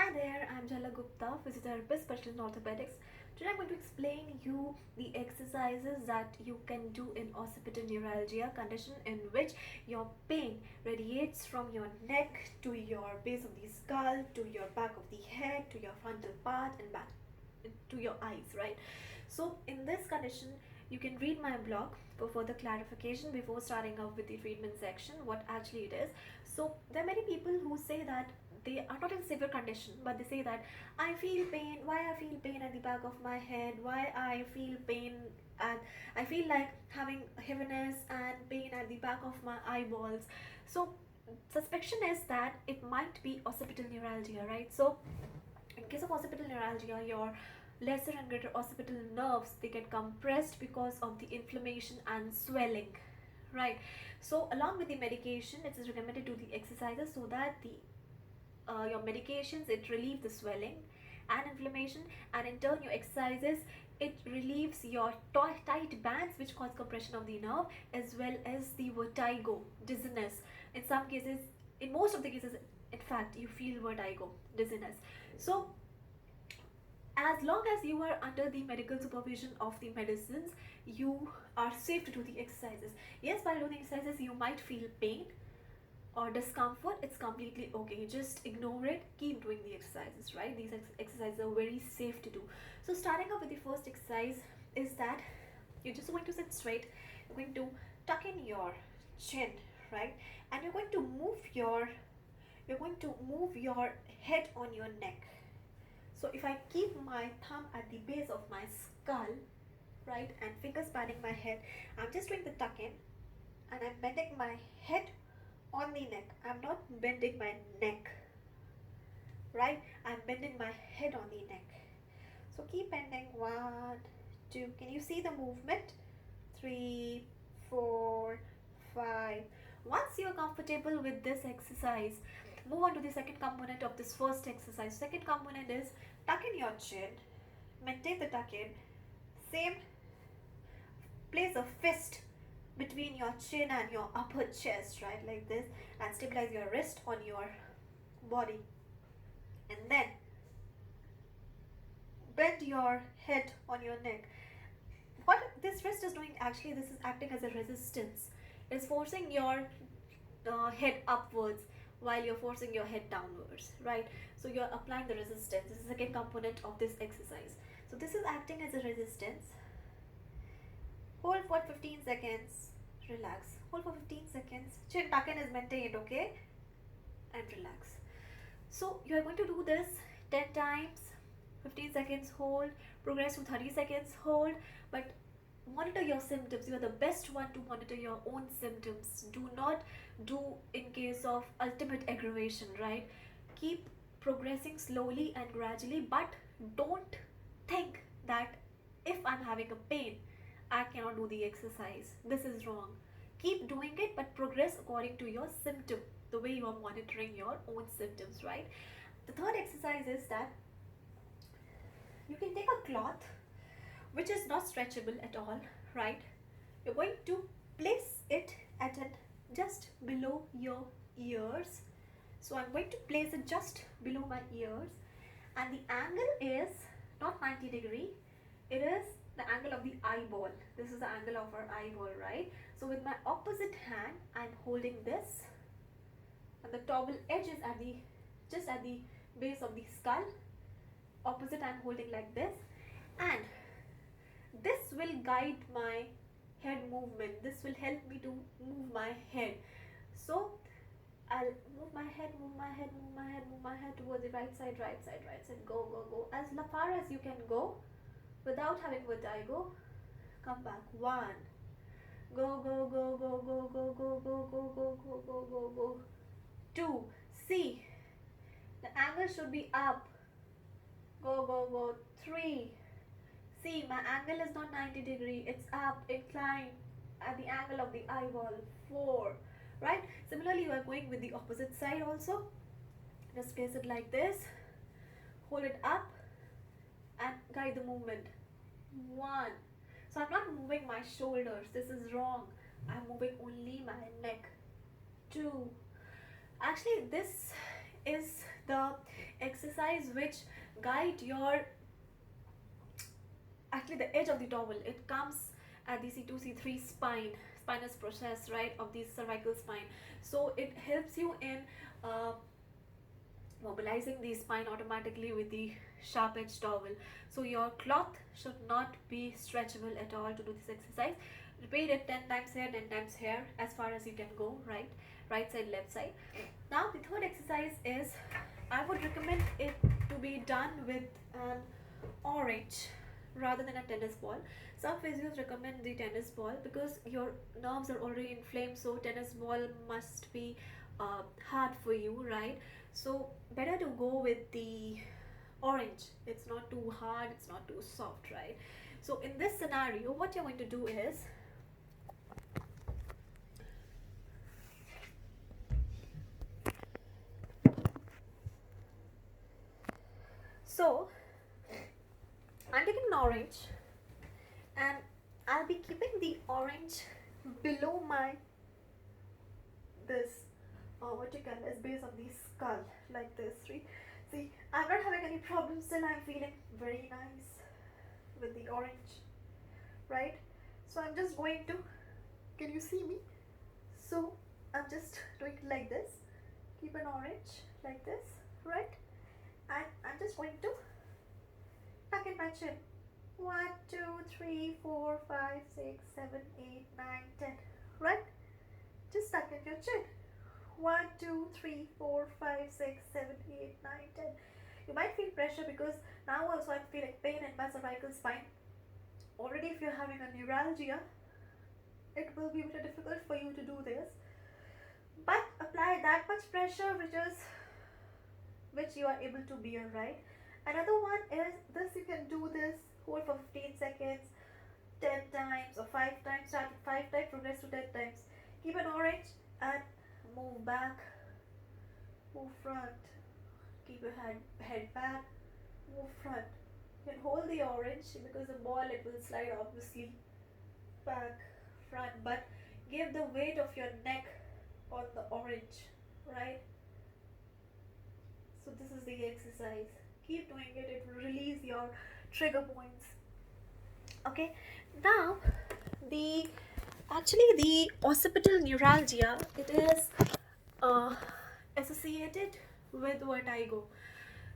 Hi there, I'm Jala Gupta, physiotherapist, specialist in orthopedics. Today I'm going to explain you the exercises that you can do in occipital neuralgia condition in which your pain radiates from your neck to your base of the skull, to your back of the head, to your frontal part and back to your eyes, right? So in this condition, you can read my blog for further clarification before starting off with the treatment section, what actually it is. So there are many people who say that they are not in severe condition, but they say that I feel pain, why I feel pain at the back of my head, why I feel pain, and I feel like having heaviness and pain at the back of my eyeballs. So suspicion is that it might be occipital neuralgia, right? So in case of occipital neuralgia, your lesser and greater occipital nerves, they get compressed because of the inflammation and swelling, right? So along with the medication, it is recommended to do the exercises so that the your medications, it relieves the swelling and inflammation, and in turn your exercises, it relieves your tight bands which cause compression of the nerve, as well as the vertigo, dizziness. In some cases, in most of the cases, in fact, you feel vertigo, dizziness. So as long as you are under the medical supervision of the medicines, you are safe to do the exercises. Yes, while doing the exercises you might feel pain or discomfort. It's completely okay, just ignore it, keep doing the exercises, right? These exercises are very safe to do. So starting off with the first exercise is that you're just going to sit straight, you're going to tuck in your chin, right? And you're going to move your head on your neck. So if I keep my thumb at the base of my skull, right, and fingers spanning my head, I'm just doing the tuck in and I'm bending my head on the neck. I'm not bending my neck, right? I'm bending my head on the neck. So keep bending. 1, 2. Can you see the movement? 3, 4, 5. Once you're comfortable with this exercise, move on to the second component of this first exercise. Second component is tuck in your chin, maintain the tuck in, same, place a fist between your chin and your upper chest, right, like this, and stabilize your wrist on your body, and then bend your head on your neck. What this wrist is doing, actually this is acting as a resistance. It's forcing your head upwards while you're forcing your head downwards, right? So you're applying the resistance. This is the second component of this exercise. So this is acting as a resistance. Hold for 15 seconds, relax. Hold for 15 seconds, chin tuck in is maintained, okay? And relax. So you are going to do this 10 times, 15 seconds hold, progress to 30 seconds hold, but monitor your symptoms. You are the best one to monitor your own symptoms. Do not do in case of ultimate aggravation, right? Keep progressing slowly and gradually, but don't think that if I'm having a pain, I cannot do the exercise. This is wrong. Keep doing it, but progress according to your symptom, the way you are monitoring your own symptoms, right? The third exercise is that you can take a cloth which is not stretchable at all, right? You're going to place it at just below your ears. So I'm going to place it just below my ears, and the angle is not 90-degree, it is the angle of the eyeball. This is the angle of our eyeball, right? So with my opposite hand, I'm holding this, and the towel edge is at the just at the base of the skull. Opposite, I'm holding like this, and this will guide my head movement. This will help me to move my head. So I'll move my head, move my head, move my head, move my head towards the right side, right side, right side. Go, go, go. As far as you can go without having vertigo. Come back. 1. Go, go, go, go, go, go, go, go, go, go, go, go, go, go. 2. See, the angle should be up. Go, go, go. 3. See, my angle is not 90-degree. It's up, inclined at the angle of the eyeball. 4. Right? Similarly, you are going with the opposite side also. Just place it like this. Hold it up and guide the movement. 1. So I'm not moving my shoulders. This is wrong. I'm moving only my neck. 2. Actually, this is the exercise which guide your, actually the edge of the towel. It comes at the C2 C3 spinous process, right, of the cervical spine. So it helps you in uh, mobilizing the spine automatically with the sharp edge towel. So your cloth should not be stretchable at all to do this exercise. Repeat it 10 times here, 10 times here, as far as you can go, right side, left side. Now the third exercise is, I would recommend it to be done with an orange rather than a tennis ball. Some physios recommend the tennis ball because your nerves are already inflamed, so tennis ball must be hard for you, right? So better to go with the orange. It's not too hard, it's not too soft, right? So in this scenario, what you're going to do is, so I'm taking an orange and I'll be keeping the orange below my this what you call as base of the skull, like this. See, I'm not having any problems, still I'm feeling very nice with the orange, right? So I'm just going to, can you see me? So I'm just doing it like this, keep an orange like this, right? And I'm just going to tuck in my chin. 1 2 3 4 5 6 7 8 9 10, right? Just tuck in your chin. 1 2 3 4 5 6 7 8 9 10. You might feel pressure because now also I'm feeling pain in my cervical spine. Already if you're having a neuralgia, it will be very difficult for you to do this, but apply that much pressure which you are able to bear, right? Another one is this, you can do this, hold for 15 seconds 10 times or 5 times. Start with 5 times, progress to 10 times. Keep an orange and move back, move front, keep your head back, move front. You can hold the orange because the ball, it will slide obviously back, front, but give the weight of your neck on the orange, right? So this is the exercise. Keep doing it, it will release your trigger points. Okay, now the occipital neuralgia, it is associated with vertigo.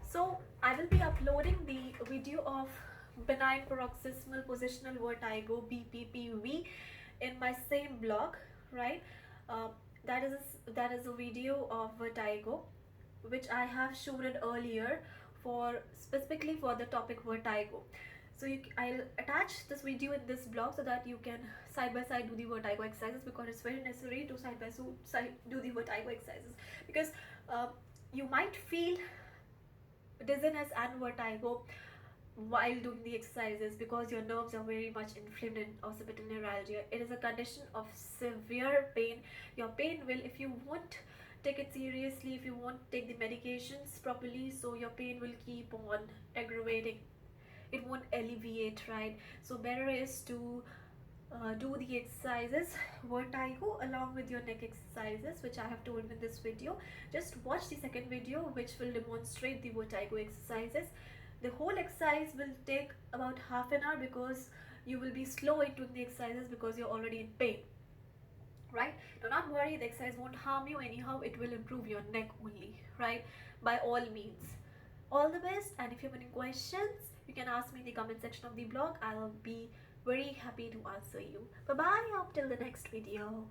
So I will be uploading the video of benign paroxysmal positional vertigo, BPPV, in my same blog, right? Uh, that is a video of vertigo which I have shown it earlier for specifically for the topic vertigo. So I'll attach this video in this blog so that you can side by side do the vertigo exercises, because it's very necessary to side by side do the vertigo exercises, because you might feel dizziness and vertigo while doing the exercises because your nerves are very much inflamed in occipital neuralgia. It is a condition of severe pain. Your pain will, if you won't take it seriously, if you won't take the medications properly, so your pain will keep on aggravating, it won't alleviate, right? So better is to do the exercises vertigo along with your neck exercises, which I have told in this video. Just watch the second video which will demonstrate the vertigo exercises. The whole exercise will take about half an hour because you will be slow in doing the exercises because you're already in pain, right? Do not worry, the exercise won't harm you anyhow, it will improve your neck only, right? By all means, all the best. And if you have any questions, you can ask me in the comment section of the blog. I'll be very happy to answer you. Bye bye, up till the next video.